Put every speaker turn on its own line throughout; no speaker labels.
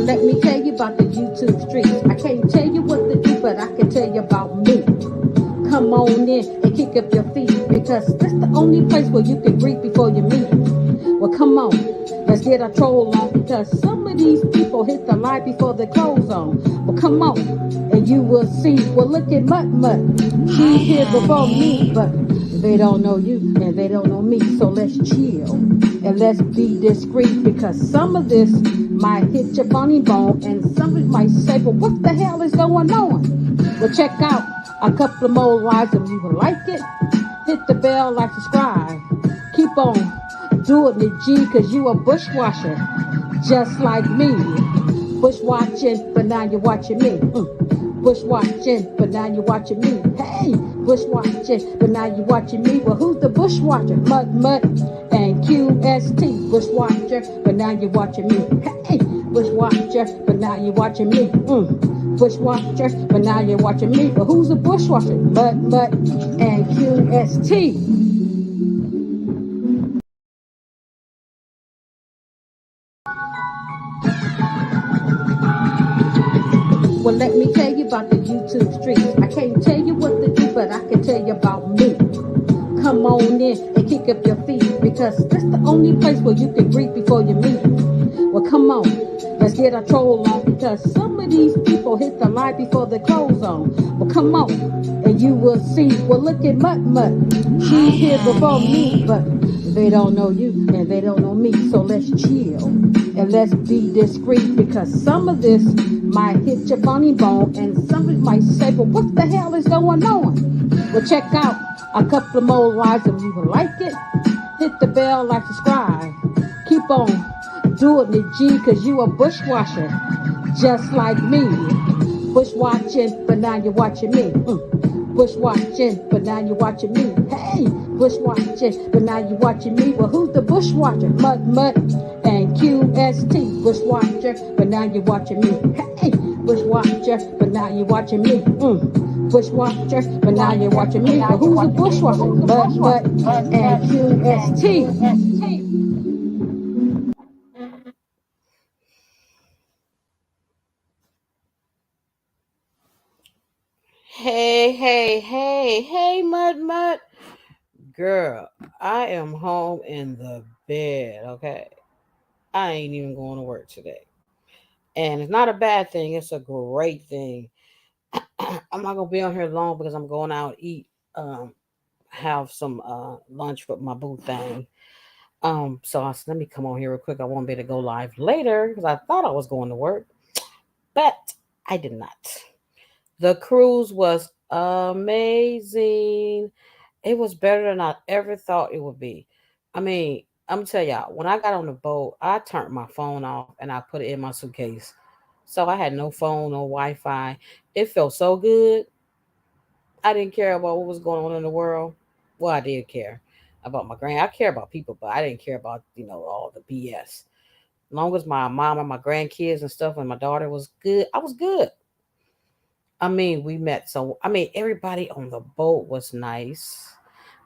let me tell you about the YouTube streets. I can't tell you what to do, but I can tell you about me. Come on in and kick up your feet because that's the only place where you can greet before you meet. Well, come on, let's get our troll on because some of these people hit the light before the clothes on. Well, come on, and you will see. Well, look at Mutt Mutt. She's here before me, but they don't know you and they don't know me. So let's chill and let's be discreet because some of this might hit your funny bone and some of it might say, well, what the hell is going on? Well, check out a couple of more lives if you like it. Hit the bell, like, subscribe. Keep on doing it, G, cause you a bushwasher, just like me. Bushwatching, but now you're watching me. Bushwatching, but now you're watching me. Hey, bushwatching, but now you're watching me. Well, who's the bushwatcher? Mutt Mutt and QST. Bushwatcher, but now you're watching me. Hey, bushwatcher, but now you're watching me. Bushwatcher, but now you're watching me. But who's the bushwatcher? Mutt Mutt and QST. Well, let me tell you about the YouTube streets. I can't tell you what to do, but I can tell you about me. Come on in and kick up your feet because that's the only place where you can greet before you meet. Well, come on, let's get our troll on because some of these people hit the light before the clothes on. Well, come on, and you will see. Well, look at Mutt Mutt. She's here before me, but they don't know you and they don't know me. So let's chill and let's be discreet because some of this might hit your funny bone and some of it might say, well, what the hell is going on? Well, check out a couple of more lives if you like it. Hit the bell, like, subscribe. Keep on doing it, G, cause you a bushwasher, just like me. Bushwatching, but now you're watching me. Bushwatching, but now you're watching me. Hey, bushwatching, but now you're watching me. Well, who's the bushwatcher? Mutt Mutt and QST. Bushwatcher, but now you're watching me. Hey, bushwatcher, but now you're watching me. Bushwatcher, but now you're watching me. Well, who's the bushwatcher? Mutt Mutt and QST.
Hey, hey, hey, hey, Mud Mud. Girl, I am home in the bed, okay? I ain't even going to work today. And it's not a bad thing, it's a great thing. I'm not going to be on here long because I'm going out eat, um, have some lunch with my boo thing. So I said, let me come on here real quick. I won't be able to go live later because I thought I was going to work, but I did not. The cruise was amazing. It was better than I ever thought it would be. I mean, I'm gonna tell y'all, when I got on the boat, I turned my phone off and I put it in my suitcase. So I had no phone, no Wi-Fi. It felt so good. I didn't care about what was going on in the world. Well, I did care about my grand. I care about people, but I didn't care about all the BS. As long as my mom and my grandkids and stuff and my daughter was good, I was good. I mean, we met so I mean everybody on the boat was nice.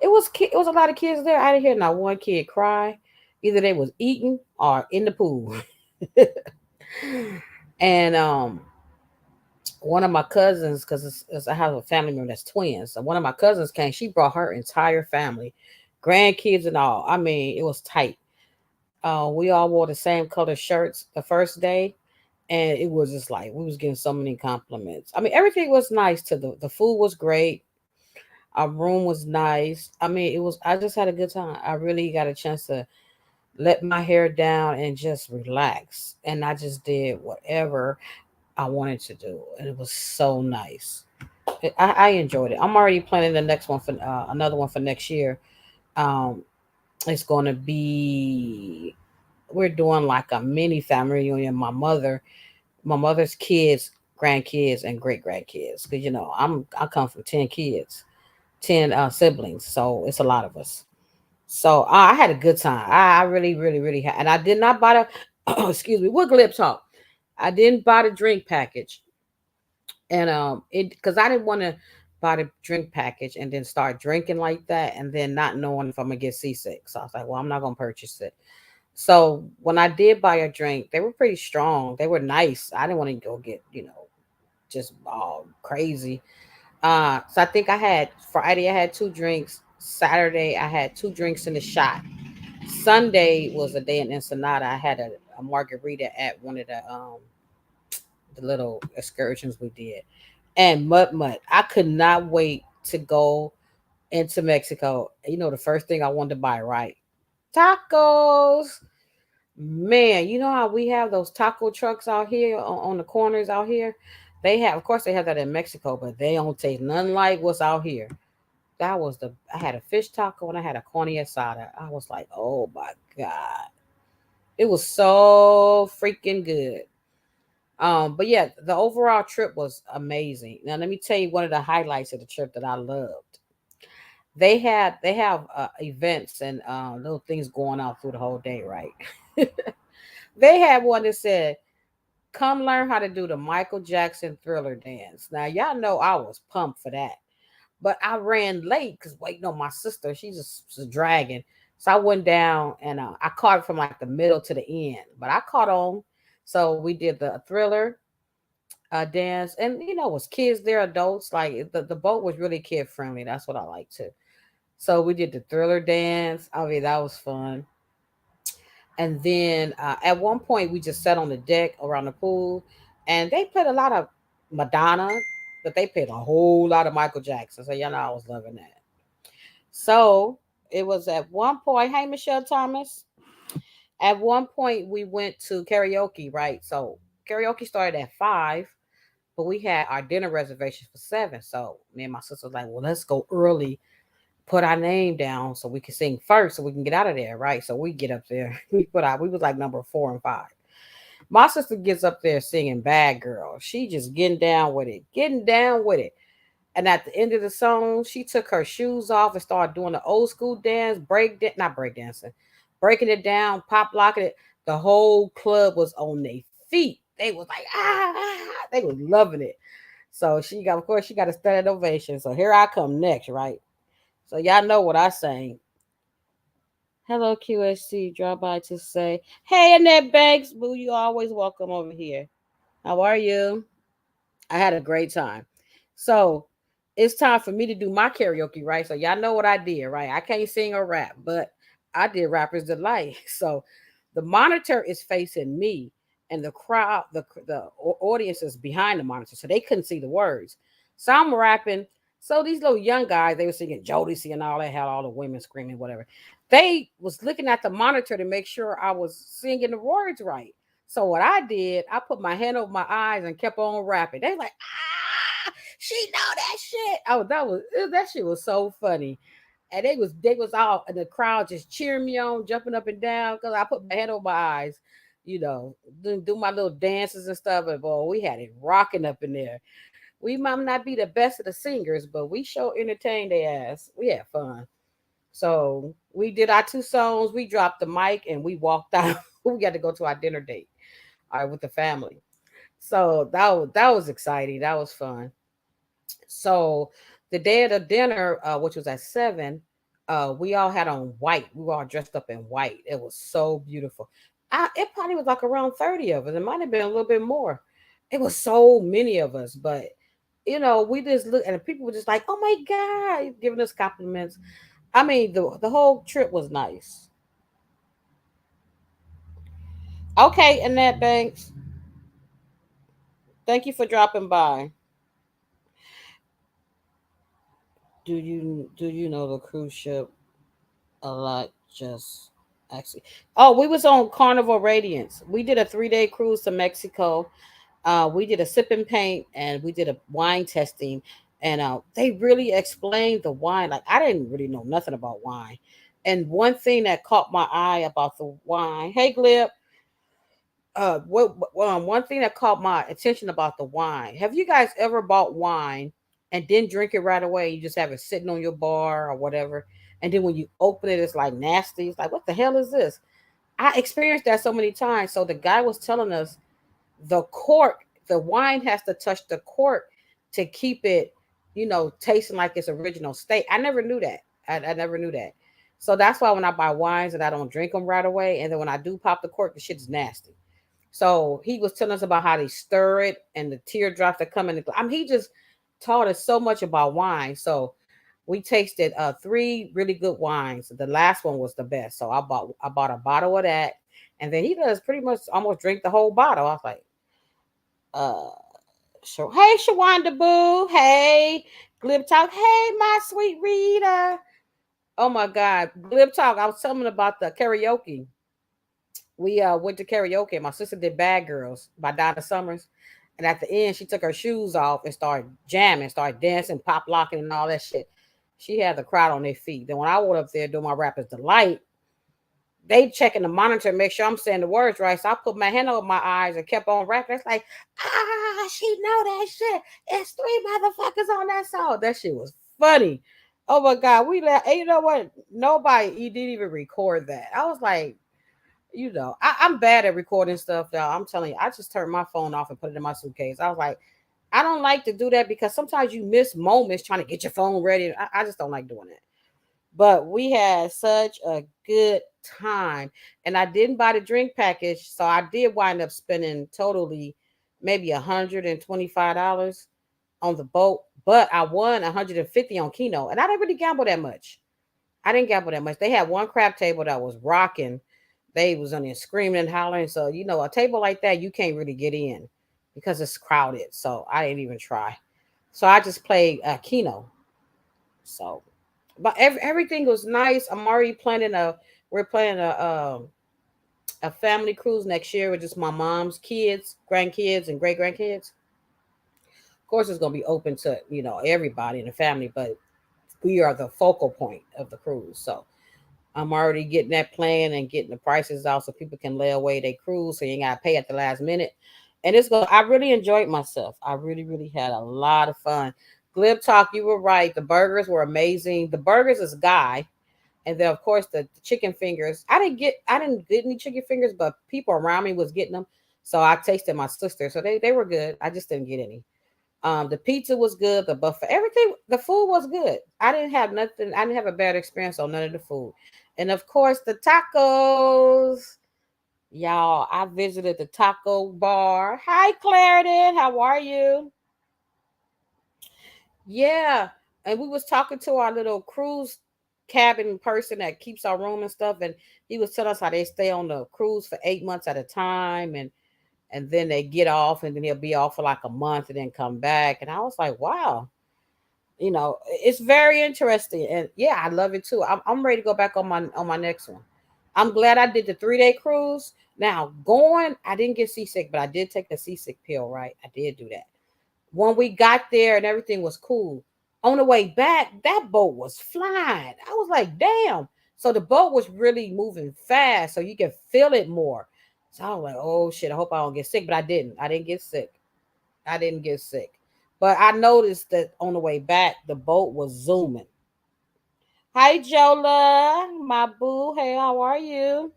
It was a lot of kids there. I didn't hear not one kid cry. Either they was eating or in the pool. And one of my cousins, because I have a family member that's twins. So one of my cousins came. She brought her entire family, grandkids and all. I mean, it was tight. We all wore the same color shirts the first day, and it was just like we was getting so many compliments. I mean, everything was nice. The food was great. Our room was nice. I mean, it was. I just had a good time. I really got a chance to let my hair down and just relax. And I just did whatever I wanted to do, and it was so nice. I enjoyed it. I'm already planning the next one for another one for next year. Um, it's going to be we're doing like a mini family reunion. My mother's kids, grandkids, and great grandkids. Because I come from 10 kids, 10 siblings, so it's a lot of us. So I had a good time. I really, really, really had, and I did not buy the excuse me, what lip talk. I didn't buy the drink package, and it because I didn't want to buy the drink package and then start drinking like that, and then not knowing if I'm gonna get seasick. So I was like, well, I'm not gonna purchase it. So when I did buy a drink, they were pretty strong. They were nice. I didn't want to go get, just all crazy. So I think I had Friday I had two drinks. Saturday I had two drinks in the shot. Sunday was a day in Ensenada. I had a margarita at one of the little excursions we did. And mud. I could not wait to go into Mexico. The first thing I wanted to buy, right? Tacos. Man, you know how we have those taco trucks out here on the corners out here? Of course, they have that in Mexico, but they don't taste nothing like what's out here. I had a fish taco and I had a carne asada. I was like, oh my God. It was so freaking good. But yeah, the overall trip was amazing. Now let me tell you one of the highlights of the trip that I loved. They have events and little things going on through the whole day, right? They had one that said, "Come learn how to do the Michael Jackson Thriller dance." Now y'all know I was pumped for that, but I ran late because waiting on my sister. She just was dragging, so I went down and I caught it from like the middle to the end, but I caught on. So we did the Thriller dance, and it was kids there, adults. Like the boat was really kid friendly. That's what I like too. So we did the Thriller dance. I mean, that was fun. And then at one point, we just sat on the deck around the pool, and they played a lot of Madonna, but they played a whole lot of Michael Jackson. So y'all know I was loving that. So it was at one point. Hey, Michelle Thomas. At one point, we went to karaoke. Right. So karaoke started at 5, but we had our dinner reservations for 7. So me and my sister was like, "Well, let's go early, put our name down so we can sing first, so we can get out of there, right?" So we get up there. We was like number 4 and 5. My sister gets up there singing "Bad Girl." She just getting down with it, getting down with it. And at the end of the song, she took her shoes off and started doing the old school dance, not break dancing, breaking it down, pop locking it. The whole club was on their feet. They was like, ah, ah, they was loving it. So of course, she got a standing ovation. So here I come next, right? So y'all know what I sang. Hello, QSC. Drop by to say, hey, Annette Banks. Boo, you always welcome over here. How are you? I had a great time. So it's time for me to do my karaoke, right? So y'all know what I did, right? I can't sing or rap, but I did Rapper's Delight. So the monitor is facing me, and the crowd, the audience is behind the monitor, so they couldn't see the words. So I'm rapping. So these little young guys, they were singing Jodeci and all that, had all the women screaming, whatever. They was looking at the monitor to make sure I was singing the words right. So what I did, I put my hand over my eyes and kept on rapping. They like, ah, she know that shit. Oh, that shit was so funny. And they was all in the crowd just cheering me on, jumping up and down because I put my hand over my eyes, do my little dances and stuff. And boy, we had it rocking up in there. We might not be the best of the singers, but we sure entertained their ass. We had fun. So we did our 2 songs. We dropped the mic and we walked out. We got to go to our dinner date, all right, with the family. So that was exciting. That was fun. So the day of the dinner, which was at 7, we all had on white. We were all dressed up in white. It was so beautiful. It probably was like around 30 of us. It might have been a little bit more. It was so many of us, but we just look and the people were just like, "Oh my God," giving us compliments. I mean, the whole trip was nice. Okay, Annette Banks, thank you for dropping by. Do you know the cruise ship a lot? Just actually, oh, we was on Carnival Radiance. We did a 3-day cruise to Mexico. We did a sip and paint, and we did a wine testing, and they really explained the wine. Like I didn't really know nothing about wine, and one thing that caught my eye about the wine. Hey, Glib. One thing that caught my attention about the wine. Have you guys ever bought wine and didn't drink it right away? You just have it sitting on your bar or whatever, and then when you open it, it's like nasty. It's like, what the hell is this? I experienced that so many times. So the guy was telling us the cork, the wine has to touch the cork to keep it, tasting like its original state. I never knew that. I never knew that. So that's why when I buy wines and I don't drink them right away, and then when I do pop the cork, the shit is nasty. So he was telling us about how they stir it and the teardrops that come in. I mean, he just taught us so much about wine. So we tasted three really good wines. The last one was the best. So I bought a bottle of that, and then he does pretty much almost drink the whole bottle. I was like, uh, sure. Hey, Shawanda Boo. Hey, Glib Talk. Hey, my sweet Rita. Oh my God, Glib Talk. I was telling him about the karaoke. We went to karaoke. My sister did Bad Girls by Donna Summers. And at the end, she took her shoes off and started jamming, started dancing, pop locking, and all that shit. She had the crowd on their feet. Then when I went up there doing my Rapper's Delight, they checking the monitor, make sure I'm saying the words right. So I put my hand over my eyes and kept on rapping. It's like, she know that shit. It's three motherfuckers on that song. That shit was funny. Oh my God, we let. And you know what? Nobody, you didn't even record that. I was like, I'm bad at recording stuff, y'all. I'm telling you, I just turned my phone off and put it in my suitcase. I was like, I don't like to do that because sometimes you miss moments trying to get your phone ready. I just don't like doing it. But we had such a good time. And I didn't buy the drink package. So I did wind up spending totally maybe $125 on the boat. But I won 150 on Keno. And I didn't really gamble that much. I didn't gamble that much. They had one crab table that was rocking. They was on there screaming and hollering. So, a table like that, you can't really get in because it's crowded. So I didn't even try. So I just played Keno. So, but everything was nice. I'm already planning we're planning a family cruise next year with just my mom's kids, grandkids, and great grandkids. Of course, it's going to be open to, everybody in the family, but we are the focal point of the cruise. So I'm already getting that plan and getting the prices out so people can lay away their cruise so you ain't gotta pay at the last minute. And I really enjoyed myself. I really, really had a lot of fun. Glib Talk, you were right. The burgers were amazing. The burgers is Guy. And then of course the chicken fingers. I didn't get any chicken fingers, but people around me was getting them. So I tasted my sister. So they were good. I just didn't get any. The pizza was good. The buffet, everything, the food was good. I didn't have nothing. I didn't have a bad experience on none of the food. And of course, the tacos. Y'all, I visited the taco bar. Hi, Clarendon. How are you? Yeah. And we was talking to our little cruise cabin person that keeps our room and stuff. And he was telling us how they stay on the cruise for 8 months at a time. And then they get off and then he'll be off for like a month and then come back. And I was like, wow, it's very interesting. And yeah, I love it too. I'm ready to go back on my next one. I'm glad I did the 3 day cruise. Now going, I didn't get seasick, but I did take the seasick pill, right? I did do that. When we got there and everything was cool. On the way back, that boat was flying. I was like, damn. So the boat was really moving fast, so you can feel it more. So I was like, oh shit, I hope I don't get sick. But I didn't. I didn't get sick. I didn't get sick. But I noticed that on the way back, the boat was zooming. Hi, Jola, my boo. Hey, how are you?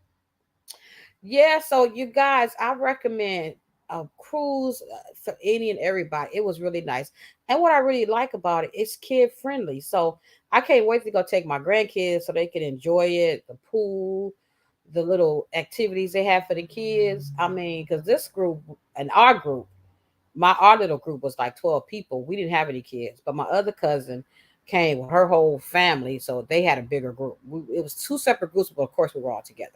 Yeah, so you guys, I recommend a cruise for any and everybody. It was really nice. And what I really like about it, it's kid friendly. So I can't wait to go take my grandkids so they can enjoy it, the pool, the little activities they have for the kids. I mean, because this group and our group, our little group was like 12 people. We didn't have any kids, but my other cousin came with her whole family, so they had a bigger group. It was two separate groups, but of course we were all together.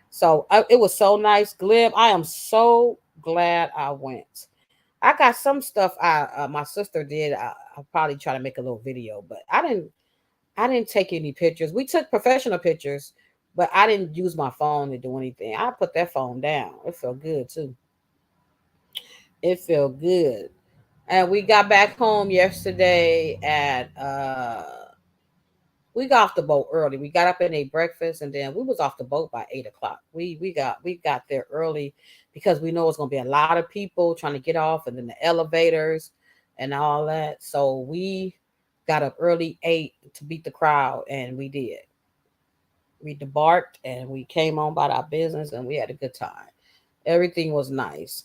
So it was so nice. Glib, I am so glad I went. I got some stuff my sister did. I'll probably try to make a little video, but I didn't take any pictures. We took professional pictures, but I didn't use my phone to do anything. I put that phone down. It felt good too. It felt good. And we got back home yesterday at we got off the boat early. We got up and ate breakfast, and then we was off the boat by 8 o'clock. We got there early because we know it's gonna be a lot of people trying to get off, and then the elevators and all that. So we got up early 8 to beat the crowd, and we did. We debarked and we came on about our business, and we had a good time. Everything was nice.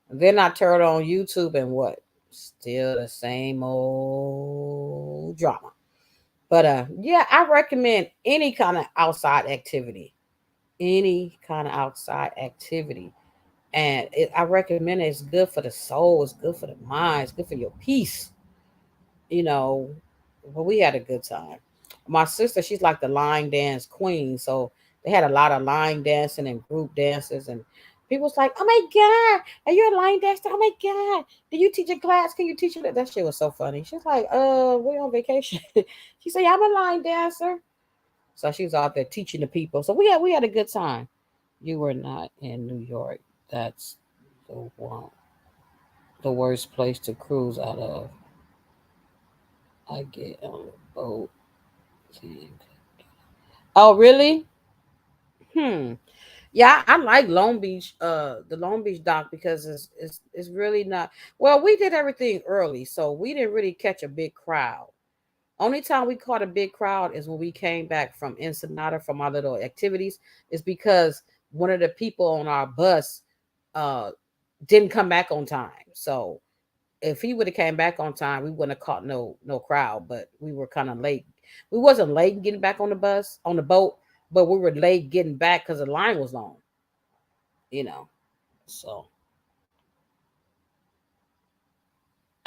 And then I turned on YouTube, and what? Still the same old drama. But yeah, I recommend any kind of outside activity. Any kind of outside activity. And I recommend it. It's good for the soul, it's good for the mind, it's good for your peace, you know. But we had a good time. My sister, she's like the line dance queen. So they had a lot of line dancing and group dances, and people was like, "Oh my god, are you a line dancer? Oh my god, do you teach a class? Can you teach me that?" That shit was so funny. She's like, we're on vacation." She said, "Yeah, I'm a line dancer." So she was out there teaching the people. So we had a good time. You were not in New York. That's the one, the worst place to cruise out of. I get on a boat. Oh, really? Hmm. Yeah, I like Long Beach, the Long Beach dock because it's really not. Well, we did everything early, so we didn't really catch a big crowd. Only time we caught a big crowd is when we came back from Ensenada from our little activities. Is because one of the people on our bus uh didn't come back on time. So if he would have came back on time, we wouldn't have caught no crowd. But we were kind of late. We wasn't late getting back on the bus on the boat, but we were late getting back because the line was long. You know. So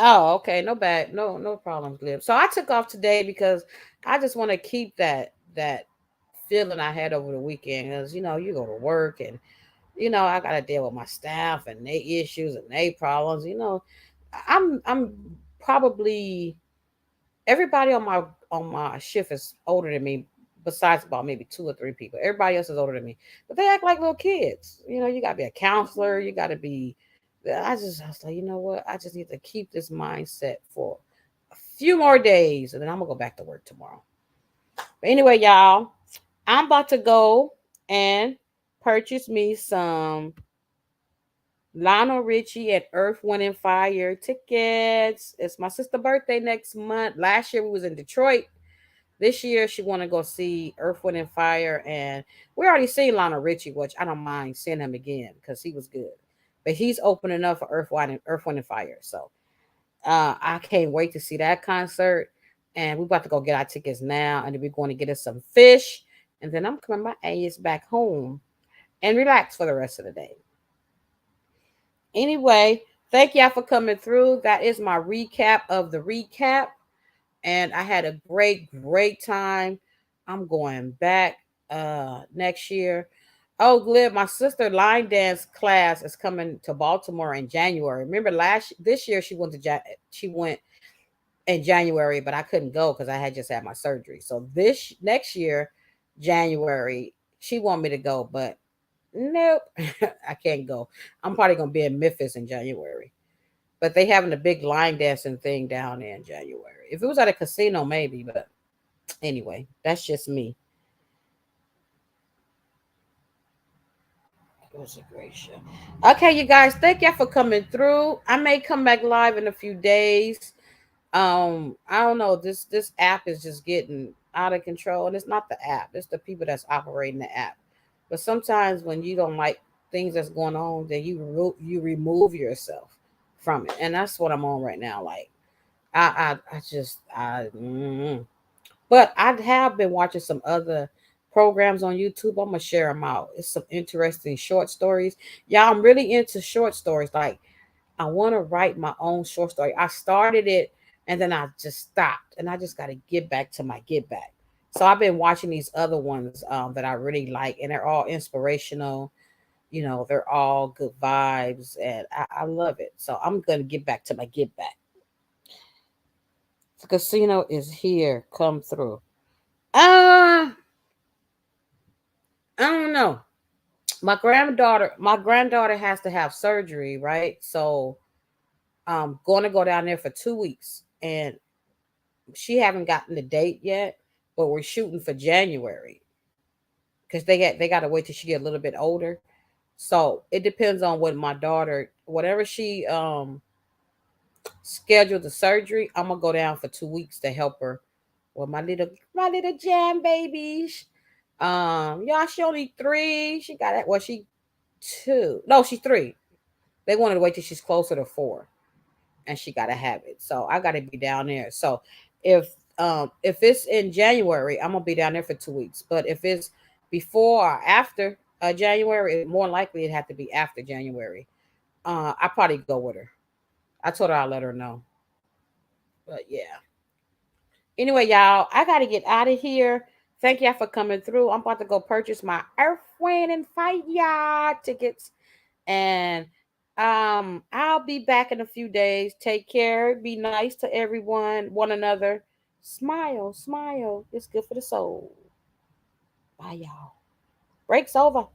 oh, okay, no bad, no problems, Lib. So I took off today because I just want to keep that feeling I had over the weekend. Because you go to work and I got to deal with my staff and their issues and their problems. I'm probably everybody on my shift is older than me, besides about maybe two or three people. Everybody else is older than me, but they act like little kids. You got to be a counselor. You got to be. I was like, you know what? I just need to keep this mindset for a few more days, and then I'm gonna go back to work tomorrow. But anyway, y'all, I'm about to go and purchase me some Lionel Richie at Earth, Wind and Fire tickets. It's my sister's birthday next month. Last year we was in Detroit. This year she want to go see Earth, Wind and Fire, and we already seen Lionel Richie, which I don't mind seeing him again because he was good. But he's opening up for Earth, Wind and Fire. So I can't wait to see that concert. And we're about to go get our tickets now, and then we're going to get us some fish, and then I'm coming my ass back home and relax for the rest of the day. Anyway, thank y'all for coming through. That is my recap of the recap. And I had a great time. I'm going back next year. Oh, Glib, my sister line dance class is coming to Baltimore in January. Remember this year she went in January, but I couldn't go because I had just had my surgery. So this next year, January, she wanted me to go, but nope, I can't go. I'm probably gonna be in Memphis in January. But they having a big line dancing thing down there in January. If it was at a casino, maybe, but anyway, that's just me. It was a great show. Okay, you guys, thank y'all for coming through. I may come back live in a few days. I don't know. This app is just getting out of control, and it's not the app; it's the people that's operating the app. But sometimes when you don't like things that's going on, then you remove yourself from it, and that's what I'm on right now. Like I just but I have been watching some other programs on YouTube. I'm gonna share them out. It's some interesting short stories. Yeah, I'm really into short stories. Like I want to write my own short story. I started it and then I just stopped, and I just got to get back to my get back. So I've been watching these other ones that I really like, and they're all inspirational. They're all good vibes, and I love it. So I'm gonna get back to my get back. The casino is here. Come through. Uh, I don't know. My granddaughter has to have surgery, right? So I'm going to go down there for 2 weeks, and she haven't gotten the date yet, but we're shooting for January because they got to wait till she get a little bit older. So it depends on what my daughter, whatever she scheduled the surgery. I'm gonna go down for 2 weeks to help her with my little jam babies. Y'all, she only 3. She got it. Well, she 2. No, she's 3. They wanted to wait till she's closer to 4, and she got to have it. So I got to be down there. So if If it's in January, I'm gonna be down there for 2 weeks. But if it's before or after January, more likely it had to be after January. I probably go with her. I told her I'll let her know. But yeah. Anyway, y'all, I gotta get out of here. Thank y'all for coming through. I'm about to go purchase my Earth, Wind, and Fire tickets, and I'll be back in a few days. Take care. Be nice to everyone, one another. Smile, smile. It's good for the soul. Bye, y'all. Break's over.